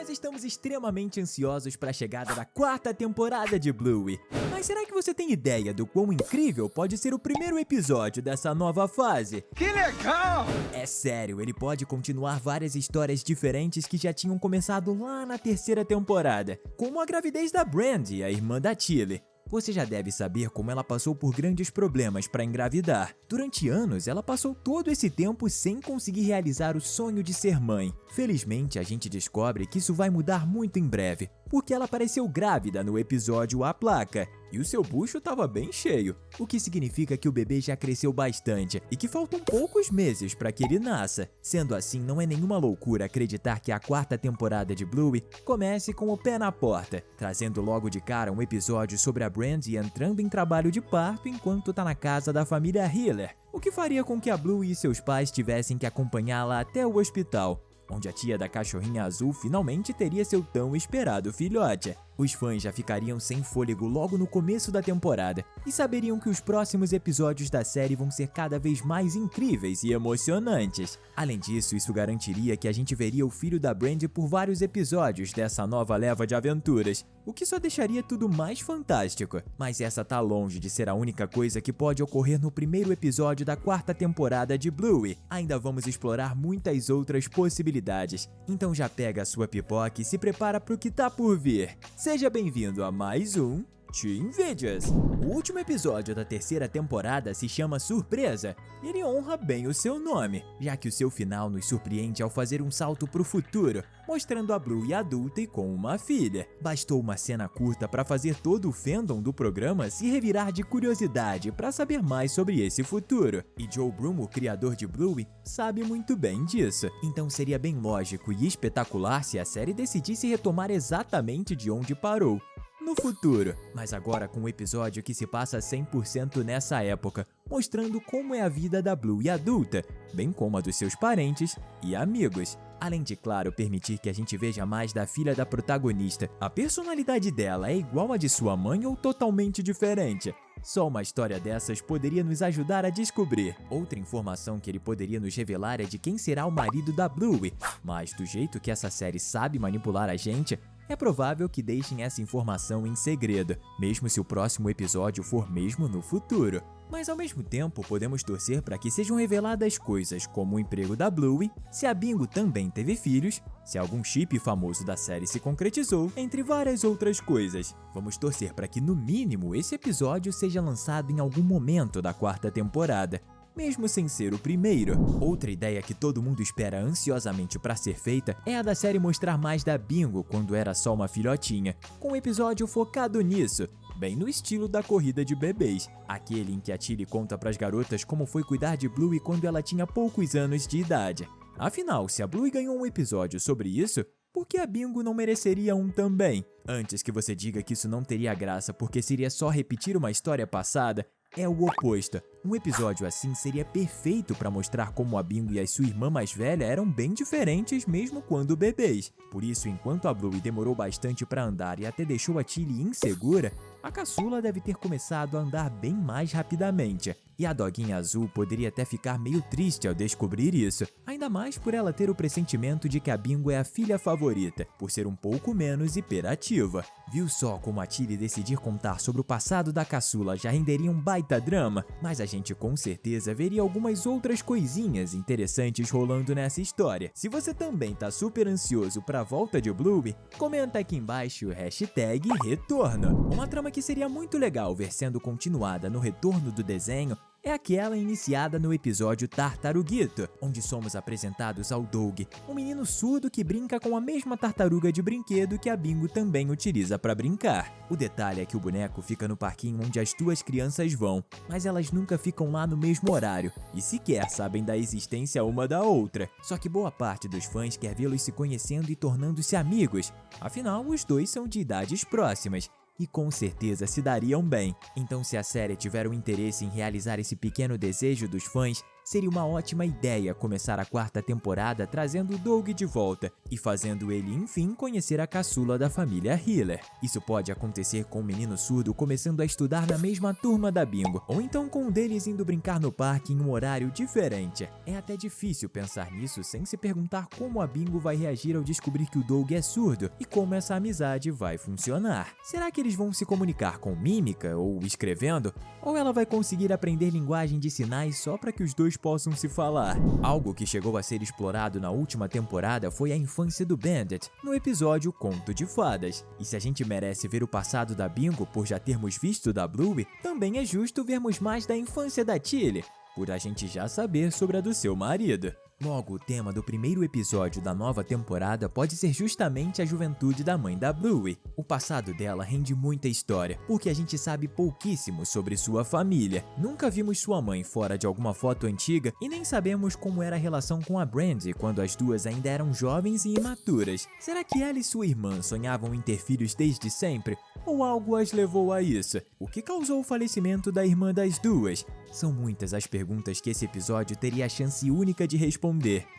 Nós estamos extremamente ansiosos para a chegada da quarta temporada de Bluey. Mas será que você tem ideia do quão incrível pode ser o primeiro episódio dessa nova fase? Que legal! É sério, ele pode continuar várias histórias diferentes que já tinham começado lá na terceira temporada, como a gravidez da Brandy, a irmã da Tilly. Você já deve saber como ela passou por grandes problemas para engravidar. Durante anos, ela passou todo esse tempo sem conseguir realizar o sonho de ser mãe. Felizmente, a gente descobre que isso vai mudar muito em breve, porque ela apareceu grávida no episódio A Placa, e o seu bucho estava bem cheio, o que significa que o bebê já cresceu bastante e que faltam poucos meses para que ele nasça. Sendo assim, não é nenhuma loucura acreditar que a quarta temporada de Bluey comece com o pé na porta, trazendo logo de cara um episódio sobre a Brandy entrando em trabalho de parto enquanto tá na casa da família Hiller, o que faria com que a Bluey e seus pais tivessem que acompanhá-la até o hospital, onde a tia da cachorrinha azul finalmente teria seu tão esperado filhote. Os fãs já ficariam sem fôlego logo no começo da temporada e saberiam que os próximos episódios da série vão ser cada vez mais incríveis e emocionantes. Além disso, isso garantiria que a gente veria o filho da Brandy por vários episódios dessa nova leva de aventuras, o que só deixaria tudo mais fantástico. Mas essa tá longe de ser a única coisa que pode ocorrer no primeiro episódio da quarta temporada de Bluey. Ainda vamos explorar muitas outras possibilidades. Então já pega a sua pipoca e se prepara pro que tá por vir. Seja bem-vindo a mais um Teen Videos. O último episódio da terceira temporada se chama Surpresa, e ele honra bem o seu nome, já que o seu final nos surpreende ao fazer um salto pro futuro, mostrando a Bluey adulta e com uma filha. Bastou uma cena curta para fazer todo o fandom do programa se revirar de curiosidade para saber mais sobre esse futuro. E Joe Brumm, o criador de Bluey, sabe muito bem disso. Então seria bem lógico e espetacular se a série decidisse retomar exatamente de onde parou, no futuro, mas agora com um episódio que se passa 100% nessa época, mostrando como é a vida da Bluey adulta, bem como a dos seus parentes e amigos. Além de, claro, permitir que a gente veja mais da filha da protagonista. A personalidade dela é igual à de sua mãe ou totalmente diferente? Só uma história dessas poderia nos ajudar a descobrir. Outra informação que ele poderia nos revelar é de quem será o marido da Bluey, mas do jeito que essa série sabe manipular a gente, é provável que deixem essa informação em segredo, mesmo se o próximo episódio for mesmo no futuro. Mas ao mesmo tempo, podemos torcer para que sejam reveladas coisas como o emprego da Bluey, se a Bingo também teve filhos, se algum chip famoso da série se concretizou, entre várias outras coisas. Vamos torcer para que, no mínimo, esse episódio seja lançado em algum momento da quarta temporada, mesmo sem ser o primeiro. Outra ideia que todo mundo espera ansiosamente para ser feita é a da série mostrar mais da Bingo quando era só uma filhotinha, com um episódio focado nisso, bem no estilo da corrida de bebês, aquele em que a Tilly conta pras garotas como foi cuidar de Bluey quando ela tinha poucos anos de idade. Afinal, se a Bluey ganhou um episódio sobre isso, por que a Bingo não mereceria um também? Antes que você diga que isso não teria graça porque seria só repetir uma história passada, é o oposto. Um episódio assim seria perfeito para mostrar como a Bingo e a sua irmã mais velha eram bem diferentes mesmo quando bebês. Por isso, enquanto a Bluey demorou bastante para andar e até deixou a Tilly insegura, a caçula deve ter começado a andar bem mais rapidamente. E a doguinha azul poderia até ficar meio triste ao descobrir isso, ainda mais por ela ter o pressentimento de que a Bingo é a filha favorita, por ser um pouco menos hiperativa. Viu só como a Tilly decidir contar sobre o passado da caçula já renderia um baita drama? Mas a gente com certeza veria algumas outras coisinhas interessantes rolando nessa história. Se você também tá super ansioso pra volta de Bluey, comenta aqui embaixo o hashtag Retorno. Uma trama que seria muito legal ver sendo continuada no retorno do desenho é aquela iniciada no episódio Tartaruguito, onde somos apresentados ao Doug, um menino surdo que brinca com a mesma tartaruga de brinquedo que a Bingo também utiliza para brincar. O detalhe é que o boneco fica no parquinho onde as duas crianças vão, mas elas nunca ficam lá no mesmo horário e sequer sabem da existência uma da outra. Só que boa parte dos fãs quer vê-los se conhecendo e tornando-se amigos, afinal os dois são de idades próximas. E com certeza se dariam bem. Então, se a série tiver o interesse em realizar esse pequeno desejo dos fãs, seria uma ótima ideia começar a quarta temporada trazendo Doug de volta e fazendo ele, enfim, conhecer a caçula da família Hiller. Isso pode acontecer com o menino surdo começando a estudar na mesma turma da Bingo, ou então com um deles indo brincar no parque em um horário diferente. É até difícil pensar nisso sem se perguntar como a Bingo vai reagir ao descobrir que o Doug é surdo e como essa amizade vai funcionar. Será que eles vão se comunicar com mímica ou escrevendo? Ou ela vai conseguir aprender linguagem de sinais só para que os dois possam se falar? Algo que chegou a ser explorado na última temporada foi a infância do Bandit, no episódio Conto de Fadas. E se a gente merece ver o passado da Bingo por já termos visto da Bluey, também é justo vermos mais da infância da Tilly, por a gente já saber sobre a do seu marido. Logo, o tema do primeiro episódio da nova temporada pode ser justamente a juventude da mãe da Bluey. O passado dela rende muita história, porque a gente sabe pouquíssimo sobre sua família. Nunca vimos sua mãe fora de alguma foto antiga e nem sabemos como era a relação com a Brandy quando as duas ainda eram jovens e imaturas. Será que ela e sua irmã sonhavam em ter filhos desde sempre? Ou algo as levou a isso? O que causou o falecimento da irmã das duas? São muitas as perguntas que esse episódio teria a chance única de responder.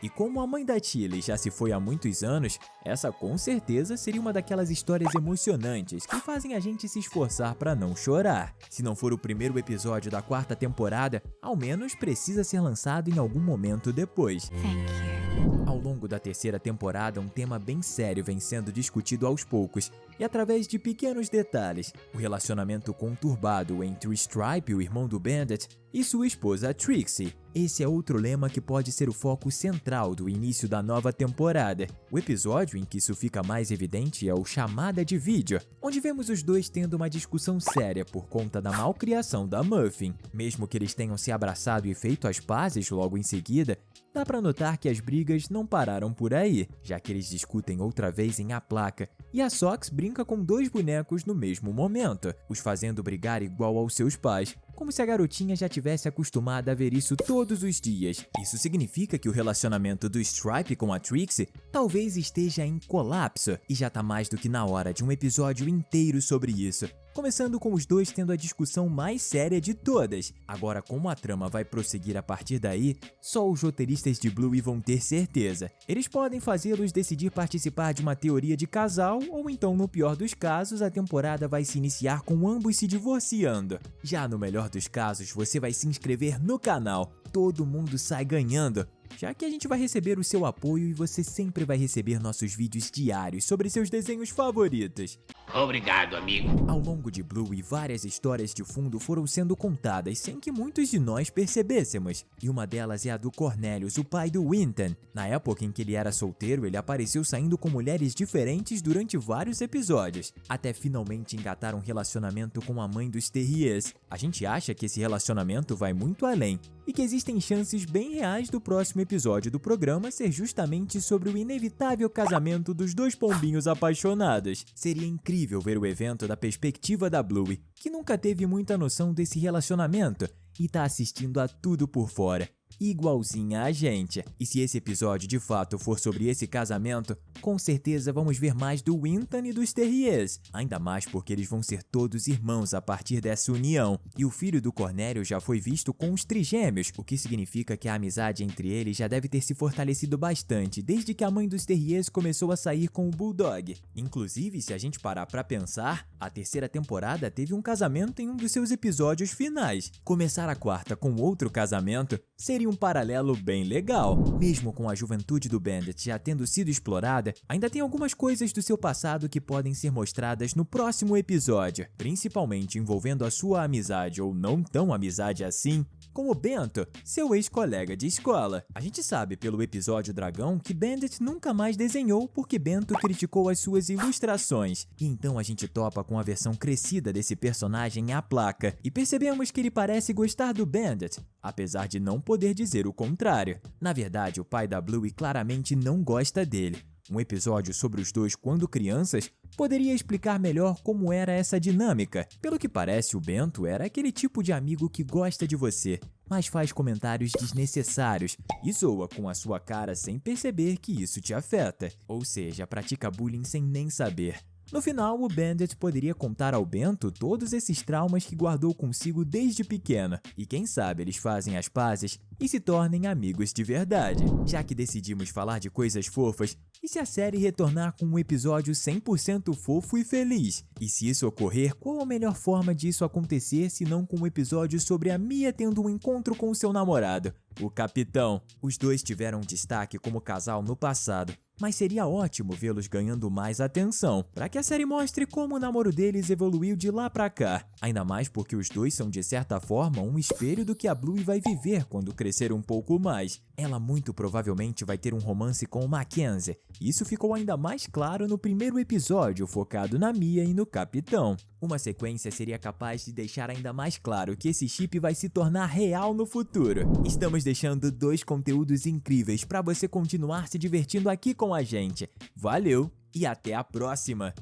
E como a mãe da Tilly já se foi há muitos anos, essa com certeza seria uma daquelas histórias emocionantes que fazem a gente se esforçar para não chorar. Se não for o primeiro episódio da quarta temporada, ao menos precisa ser lançado em algum momento depois. Ao longo da terceira temporada, um tema bem sério vem sendo discutido aos poucos e através de pequenos detalhes. O relacionamento conturbado entre o Stripe, o irmão do Bandit, e sua esposa Trixie. Esse é outro lema que pode ser o foco central do início da nova temporada. O episódio em que isso fica mais evidente é o Chamada de Vídeo, onde vemos os dois tendo uma discussão séria por conta da malcriação da Muffin. Mesmo que eles tenham se abraçado e feito as pazes logo em seguida, dá pra notar que as brigas não pararam por aí, já que eles discutem outra vez em A Placa, e a Sox brinca com dois bonecos no mesmo momento, os fazendo brigar igual aos seus pais, como se a garotinha já tivesse acostumada a ver isso todos os dias. Isso significa que o relacionamento do Stripe com a Trixie talvez esteja em colapso, e já tá mais do que na hora de um episódio inteiro sobre isso. Começando com os dois tendo a discussão mais séria de todas. Agora, como a trama vai prosseguir a partir daí, só os roteiristas de Bluey vão ter certeza. Eles podem fazê-los decidir participar de uma teoria de casal, ou então, no pior dos casos, a temporada vai se iniciar com ambos se divorciando. Já no melhor dos casos, você vai se inscrever no canal. Todo mundo sai ganhando, já que a gente vai receber o seu apoio e você sempre vai receber nossos vídeos diários sobre seus desenhos favoritos. Obrigado, amigo. Ao longo de Bluey, várias histórias de fundo foram sendo contadas sem que muitos de nós percebêssemos. E uma delas é a do Cornelius, o pai do Winton. Na época em que ele era solteiro, ele apareceu saindo com mulheres diferentes durante vários episódios, até finalmente engatar um relacionamento com a mãe dos Terriers. A gente acha que esse relacionamento vai muito além, e que existem chances bem reais do próximo episódio do programa ser justamente sobre o inevitável casamento dos dois pombinhos apaixonados. Seria incrível ver o evento da perspectiva da Bluey, que nunca teve muita noção desse relacionamento e tá assistindo a tudo por fora, igualzinha a gente. E se esse episódio de fato for sobre esse casamento, com certeza vamos ver mais do Winton e dos Terriers, ainda mais porque eles vão ser todos irmãos a partir dessa união. E o filho do Cornélio já foi visto com os trigêmeos, o que significa que a amizade entre eles já deve ter se fortalecido bastante desde que a mãe dos Terriers começou a sair com o Bulldog. Inclusive, se a gente parar pra pensar, a terceira temporada teve um casamento em um dos seus episódios finais. Começar a quarta com outro casamento seria um paralelo bem legal. Mesmo com a juventude do Bandit já tendo sido explorada, ainda tem algumas coisas do seu passado que podem ser mostradas no próximo episódio, principalmente envolvendo a sua amizade ou não tão amizade assim, com o Bento, seu ex-colega de escola. A gente sabe pelo episódio Dragão que Bandit nunca mais desenhou porque Bento criticou as suas ilustrações. E então a gente topa com a versão crescida desse personagem A Placa e percebemos que ele parece gostar do Bandit, apesar de não poder dizer o contrário. Na verdade, o pai da Bluey claramente não gosta dele. Um episódio sobre os dois quando crianças poderia explicar melhor como era essa dinâmica. Pelo que parece, o Bento era aquele tipo de amigo que gosta de você, mas faz comentários desnecessários e zoa com a sua cara sem perceber que isso te afeta. Ou seja, pratica bullying sem nem saber. No final, o Bandit poderia contar ao Bento todos esses traumas que guardou consigo desde pequena, e quem sabe eles fazem as pazes e se tornem amigos de verdade. Já que decidimos falar de coisas fofas, e se a série retornar com um episódio 100% fofo e feliz? E se isso ocorrer, qual a melhor forma disso acontecer se não com um episódio sobre a Mia tendo um encontro com seu namorado, o Capitão? Os dois tiveram destaque como casal no passado, mas seria ótimo vê-los ganhando mais atenção, para que a série mostre como o namoro deles evoluiu de lá pra cá. Ainda mais porque os dois são de certa forma um espelho do que a Bluey vai viver quando crescer um pouco mais. Ela muito provavelmente vai ter um romance com o Mackenzie. Isso ficou ainda mais claro no primeiro episódio, focado na Mia e no Capitão. Uma sequência seria capaz de deixar ainda mais claro que esse chip vai se tornar real no futuro. Estamos deixando 2 conteúdos incríveis para você continuar se divertindo aqui com a gente. Valeu e até a próxima!